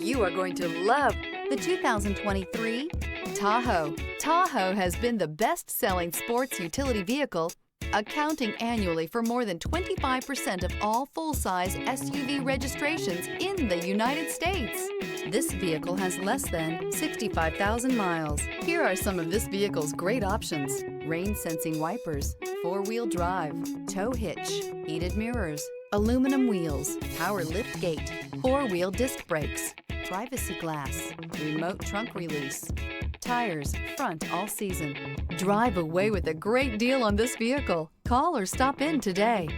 You are going to love the 2023 Tahoe. Tahoe has been the best-selling sports utility vehicle, accounting annually for more than 25% of all full-size SUV registrations in the United States. This vehicle has less than 65,000 miles. Here are some of this vehicle's great options: rain-sensing wipers, four-wheel drive, tow hitch, heated mirrors, aluminum wheels, power lift gate, four-wheel disc brakes, privacy glass, remote trunk release, tires front all season. Drive away with a great deal on this vehicle. Call or stop in today.